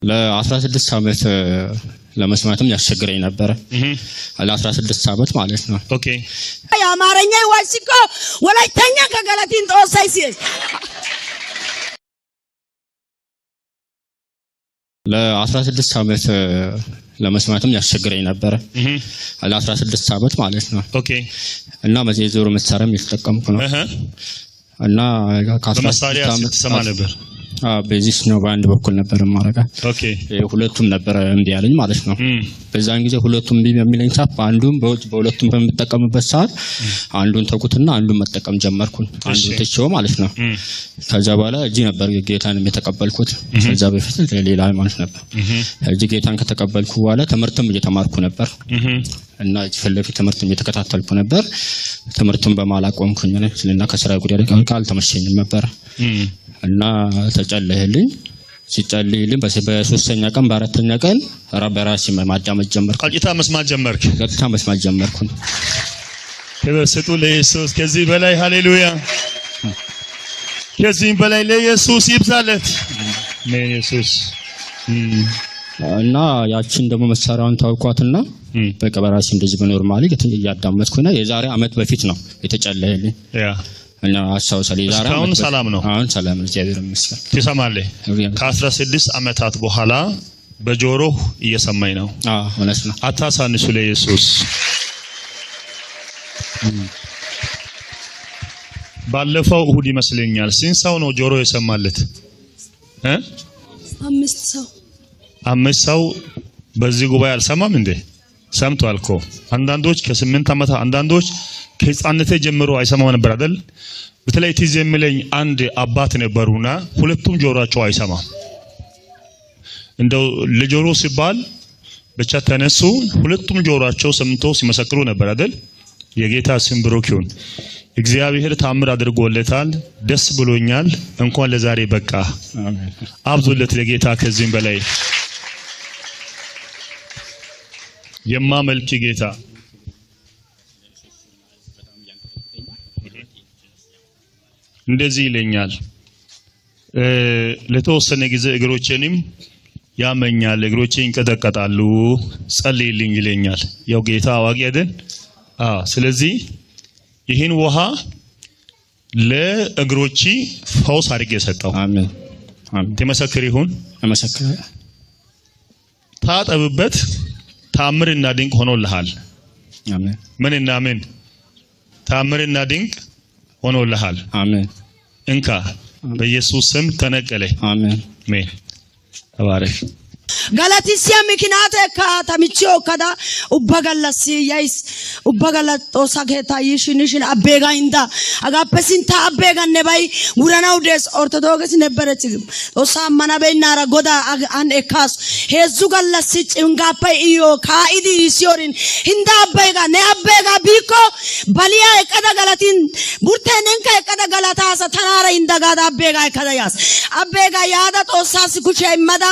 ለ16 ዓመት ለመስማትም ያስቸግረኝ ነበር። ለ16 ዓመት ማለት ነው። ኦኬ አማርኛ ዋሲቆ ወላይተኛ ከገለቲን ተወሳይሲስ ለ16 ዓመት ለመስማትም ያስቸግረኝ ነበር። ለ16 ዓመት ማለት ነው። ኦኬ እና በየዞሩ መሳሪያም እየተጠቀምኩ ነው። እና ከ16 ዓመት ተሰማ ነበር። በዚህ ነው በአንድ በኩል ነበር ማረጋ። ኦኬ ሁለቱም ነበር እንዴ ያለኝ ማለት ነው። በዛን ጊዜ ሁለቱም እንዴ የሚለኝ ሳፍ አንዱን በሁለቱም በመጠቀምበት ሰዓት አንዱን ተኩትና አንዱን መጠቀም ጀመርኩ። አንዱን ተቸው ማለት ነው። ከዛ በኋላ እጂ ነበር ጌታን የተቀበልኩት። ከዛ በፊት ሌላ ማለት ነበር። እጂ ጌታን ከተቀበልኩ በኋላ ትምህርትም እየተማርኩ ነበር። እና ፈልፊ ትምህርትም እየተከታተልኩ ነበር። ትምህርቱን በማላቆምኩኝ ነው ስለና ከስራ ጉዳይ ቃል ተመሸኝም ነበር። እና ተጨለህልኝ ሲጨልህልኝ በሶስተኛ ቀን በአራተኛ ቀን በራሴ ማዳመጥ ጀመርኩ። ቀጥታ መስማት ጀመርኩ። ቀጥታ መስማት ጀመርኩ። ከበሰጡ ለኢየሱስ ከዚህ በላይ ሃሌሉያ፣ ከዚህ በላይ ለኢየሱስ ይብዛለት ለኢየሱስ። እና ያቺን ደግሞ መሳሪያውን ታውቋትና በቃ በራሴ እንደዚህ በኖርማሊ እያዳመጥኩና የዛሬ አመት በፊት ነው የተጨለህልኝ። እና አሳውሰለ ዛሬ አሁን ሰላም ነው። አሁን ሰላም ነው። እግዚአብሔር ይመስገን። ትሰማለህ? ከ16 አመታት በኋላ በጆሮ እየሰማኝ ነው። እውነት ነው። አታሳንሱ ለኢየሱስ። ባለፈው እሁድ ይመስለኛል ስንት ሰው ነው ጆሮ የሰማለት? 5 ሰው በዚህ ጉባኤ አልሰማም እንዴ? ሰምቷል እኮ። አንዳንዶች ከ8 አመት አንዳንዶች ከህፃንነቴ ጀምሮ አይሰማም ነበር አይደል? በተለይ ትዝ የሚለኝ አንድ አባት ነበሩና ሁለቱም ጆሮአቸው አይሰማም። እንደው ለጆሮ ሲባል ብቻ ተነሱ፣ ሁለቱም ጆሮአቸው ሰምቶ ሲመሰክሩ ነበር አይደል? የጌታ ስም ብሩክ ይሁን። እግዚአብሔር ታምር አድርጎለታል። ደስ ብሎኛል። እንኳን ለዛሬ በቃ። አብዙለት ለጌታ ከዚህም በላይ የማመልክ ጌታ እንደዚህ ይለኛል። ለተወሰነ ጊዜ እግሮቼንም ያመኛል፣ እግሮቼ ይንቀጠቀጣሉ፣ ጸልይልኝ ይለኛል። ያው ጌታ አዋቂ አይደል? ስለዚህ ይህን ውሃ ለእግሮቼ ፈውስ አድርጌ ሰጠው። አሜን አሜን። ተመሰክር ይሁን ተመሰክር። ታጠብበት፣ ታምርና ድንቅ ሆኖልሃል። አሜን። ምንና ምን? ታምርና ድንቅ ሆኖልሃል። አሜን። እንካ በኢየሱስ ስም ተነቀለ። አሜን አሜን። ተባረክ። ገለቲሲያ ምክንያት ከተምቺዮ ከዳ ኡበገለሲ ያይስ ኡበገለጦ ሳጌታ ይሽንሽን አቤጋ እንዳ አጋፐሲንታ አቤጋ ነባይ ጉራናው ደስ ኦርቶዶክስ ነበረች ኦሳ ማናበይናራ ጎዳ አን ኤካስ ሄዙ ገለሲ ጭንጋፓይ ኢዮ ካኢዲ ሲዮሪን እንዳ አቤጋ ነአቤጋ ቢኮ ባሊያ ኤቀዳ ገለቲን ቡርቴነንካ ኤቀዳ ገለታሳ ተናራ እንደጋዳ አቤጋ ኤከዳያስ አቤጋ ያዳ ጦሳስ ኩቼ ይመዳ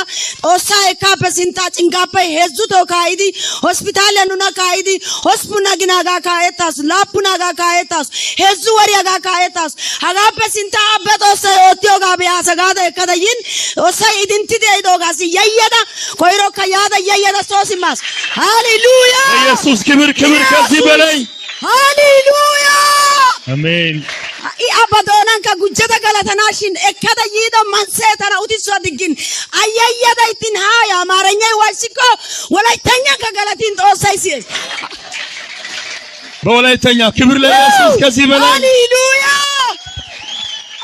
ጦሳ ካፐሲንታ ጭንጋፓ ሄዙ ተካይዲ ሆስፒታል ያኑና ካይዲ ሆስፑና ግናጋ ካየታስ ላፑናጋ ካየታስ ሄዙ ወሪያጋ ካየታስ አጋፐሲንታ አበጦሰ ኦቲዮጋ ቢያሰጋደ ከደይን ኦሳ ኢዲንቲቲ አይዶጋሲ ያየዳ ኮይሮ ከያዳ ያየዳ ሶሲማስ ሃሌሉያ። ኢየሱስ ክብር ክብር ከዚህ በላይ ሃሌሉያ አሜን። አባዶናን ከጉጀተ ገለተናሽን እከደ ይዶ ማንሰተና ኡቲሶ ድግን አያያዳ ይትን ሃያ አማርኛ ዋሲቆ ወላይተኛ ከገለቲን ተወሳይሲ በወላይተኛ ክብር ለኢየሱስ ከዚህ በላይ ሃሌሉያ።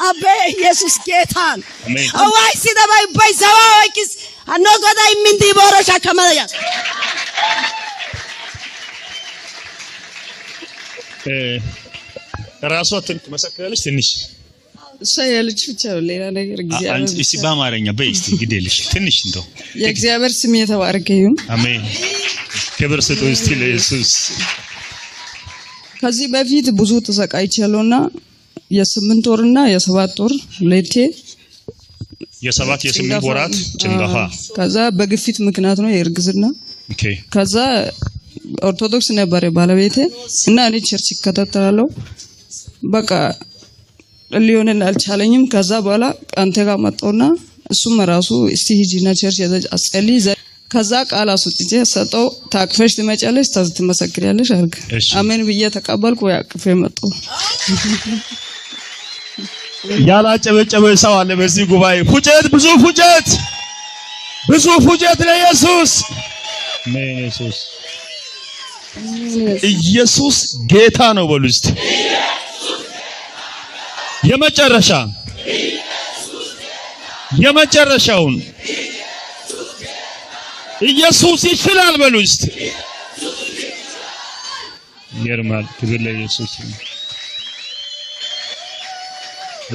አቤ ኢየሱስ ጌታን አዋይሲ ደባይ ባይዛዋይኪስ አኖጎዳ ይምንዲ ቦሮሻ ከመያ ራሷ ትመሰክራለች። ትንሽ እሷ የልጅ ብቻ ሌላ ነገር እግዚአብሔር እሺ በአማርኛ በእስቲ ግዴልሽ ትንሽ እንደው የእግዚአብሔር ስም የተባረከ ይሁን። አሜን። ክብር ስጡ እስቲ ለኢየሱስ። ከዚህ በፊት ብዙ ተሰቃይቻለሁና የ8 ወርና የ7 ወር ለቴ የ7 ወራት ጭንገፋ ከዛ በግፊት ምክንያት ነው የእርግዝና። ኦኬ ከዛ ኦርቶዶክስ ነበር ባለቤቴ እና እኔ ቸርች ከተተራለው በቃ ሊሆን አልቻለኝም። ከዛ በኋላ አንተ ጋር መጣውና እሱም ራሱ እስቲ ሂጂና ቸርች አጸልይ ከዛ ቃል አስወጥቼ ሰጠው ታቅፈሽ ትመጫለሽ ትመሰክሪያለሽ አርግ አሜን ብዬ ተቀበልኩ ያቅፈ መጣ ያላጨበጨበ ሰው አለ በዚህ ጉባኤ ፉጨት ብዙ ፉጨት ለኢየሱስ ኢየሱስ ጌታ ነው በሉ እስቲ የመጨረሻውን ኢየሱስ ይችላል በሉ እስቲ ይርማል ክብር ለኢየሱስ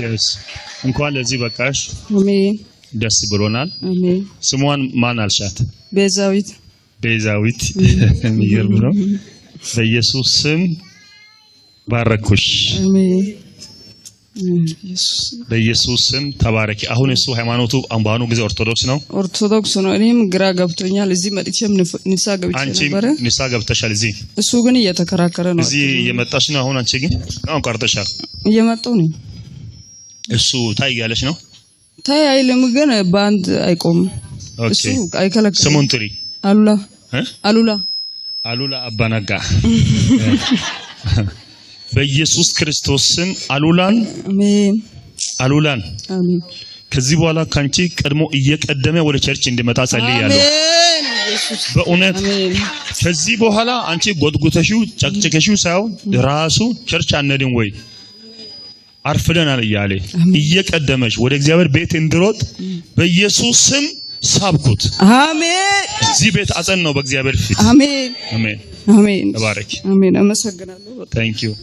yes እንኳን ለዚህ በቃሽ አሜን ደስ ብሎናል አሜን ስሟን ማን አልሻት ቤዛዊት የሚገርም ነው በኢየሱስ ስም ባረኩሽ አሜን በኢየሱስ ስም ተባረኪ አሁን እሱ ሃይማኖቱ አምባኑ ጊዜ ኦርቶዶክስ ነው እኔም ግራ ገብቶኛል እዚህ መጥቼም ንሳ ገብቼ ነበር ንሳ ገብተሻል እዚህ እሱ ግን እየተከራከረ ነው እዚህ የመጣሽ ነው አሁን አንቺ ግን አሁን ቀርተሻል እየመጣው ነው እሱ ታይያለሽ ነው ታይያይልም ግን ባንድ አይቆም እሱ አይከለከለም ስሙን ጥሪ አሉላ አባናጋ በኢየሱስ ክርስቶስ ስም አሉላን አሜን ከዚህ በኋላ ካንቺ ቀድሞ እየቀደመ ወደ ቸርች እንዲመጣ ጸልያለሁ አሜን ኢየሱስ በእውነት ከዚህ በኋላ አንቺ ጎድጉተሽው ጨቅጨቀሽው ሳይሆን ራሱ ቸርች አንደን ወይ አርፍደናል እያለ እየቀደመሽ ወደ እግዚአብሔር ቤት እንድሮጥ በኢየሱስ ስም ሳብኩት አሜን እዚህ ቤት አጸን ነው በእግዚአብሔር ፊት አሜን ተባረክ አሜን አመሰግናለሁ thank you